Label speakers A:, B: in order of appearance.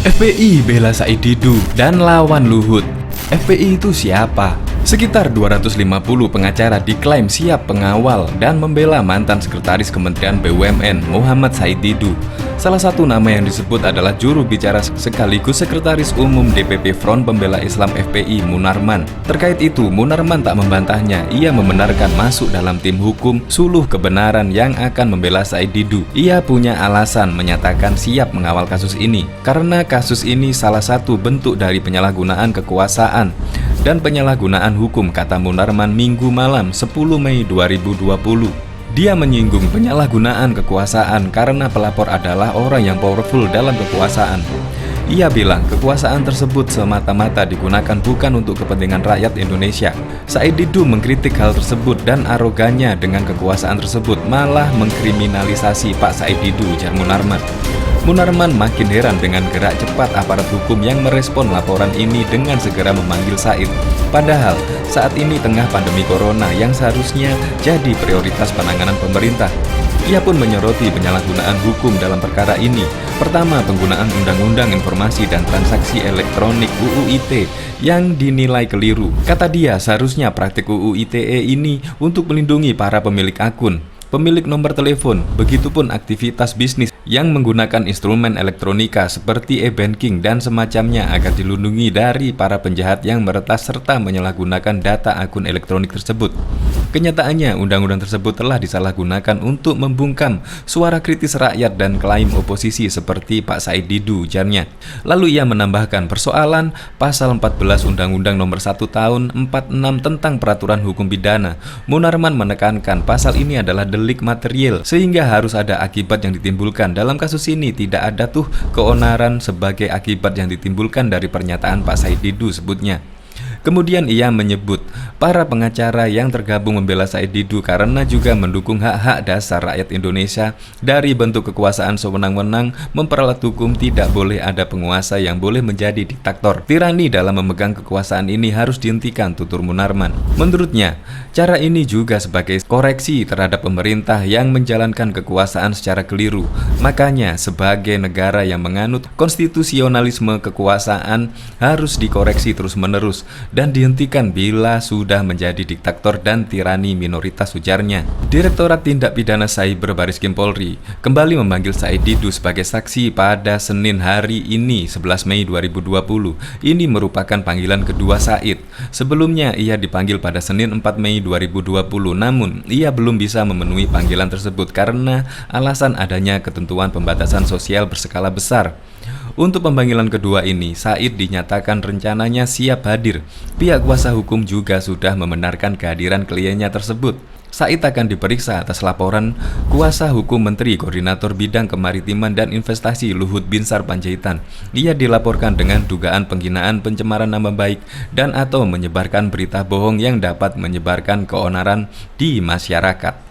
A: FPI bela Said Didu dan lawan Luhut. FPI itu siapa? Sekitar 250 pengacara diklaim siap pengawal dan membela mantan Sekretaris Kementerian BUMN Muhammad Said Didu. Salah satu nama yang disebut adalah juru bicara sekaligus Sekretaris Umum DPP Front Pembela Islam FPI Munarman. Terkait itu, Munarman tak membantahnya. Ia membenarkan masuk dalam tim hukum suluh kebenaran yang akan membela Said Didu. Ia punya alasan menyatakan siap mengawal kasus ini karena kasus ini salah satu bentuk dari penyalahgunaan kekuasaan dan penyalahgunaan hukum, kata Munarman Minggu malam 10 Mei 2020. Dia menyinggung penyalahgunaan kekuasaan karena pelapor adalah orang yang powerful dalam kekuasaan. Ia bilang kekuasaan tersebut semata-mata digunakan bukan untuk kepentingan rakyat Indonesia. Said Didu mengkritik hal tersebut dan arogannya dengan kekuasaan tersebut malah mengkriminalisasi Pak Said Didu, ujar Munarman. Munarman makin heran dengan gerak cepat aparat hukum yang merespon laporan ini dengan segera memanggil Said. Padahal saat ini tengah pandemi corona yang seharusnya jadi prioritas penanganan pemerintah. Ia pun menyoroti penyalahgunaan hukum dalam perkara ini. Pertama, penggunaan Undang-Undang Informasi dan Transaksi Elektronik UU ITE yang dinilai keliru. Kata dia, seharusnya praktik UU ITE ini untuk melindungi para pemilik akun, pemilik nomor telepon, begitupun aktivitas bisnis yang menggunakan instrumen elektronika seperti e-banking dan semacamnya agar dilindungi dari para penjahat yang meretas serta menyalahgunakan data akun elektronik tersebut. Kenyataannya, undang-undang tersebut telah disalahgunakan untuk membungkam suara kritis rakyat dan klaim oposisi seperti Pak Said Didu, ujarnya. Lalu ia menambahkan persoalan pasal 14 Undang-Undang Nomor 1 Tahun 46 tentang Peraturan Hukum Pidana. Munarman menekankan pasal ini adalah delik material sehingga harus ada akibat yang ditimbulkan. Dalam kasus ini tidak ada tuh keonaran sebagai akibat yang ditimbulkan dari pernyataan Pak Said Didu, sebutnya. Kemudian ia menyebut para pengacara yang tergabung membela Said Didu karena juga mendukung hak-hak dasar rakyat Indonesia dari bentuk kekuasaan sewenang-wenang, memperalat hukum, tidak boleh ada penguasa yang boleh menjadi diktator. Tirani dalam memegang kekuasaan ini harus dihentikan, tutur Munarman. Menurutnya, cara ini juga sebagai koreksi terhadap pemerintah yang menjalankan kekuasaan secara keliru. Makanya, sebagai negara yang menganut konstitusionalisme, kekuasaan harus dikoreksi terus-menerus dan dihentikan bila sudah menjadi diktator dan tirani minoritas, ujarnya. Direktorat Tindak Pidana Cyber Bariskim Polri kembali memanggil Said Didu sebagai saksi pada Senin hari ini 11 Mei 2020. Ini merupakan panggilan kedua Said. Sebelumnya ia dipanggil pada Senin 4 Mei 2020, namun ia belum bisa memenuhi panggilan tersebut karena alasan adanya ketentuan pembatasan sosial berskala besar. Untuk pemanggilan kedua ini, Said dinyatakan rencananya siap hadir. Pihak kuasa hukum juga sudah membenarkan kehadiran kliennya tersebut. Said akan diperiksa atas laporan kuasa hukum Menteri Koordinator Bidang Kemaritiman dan Investasi Luhut Binsar Panjaitan. Ia dilaporkan dengan dugaan penghinaan, pencemaran nama baik, dan atau menyebarkan berita bohong yang dapat menyebarkan keonaran di masyarakat.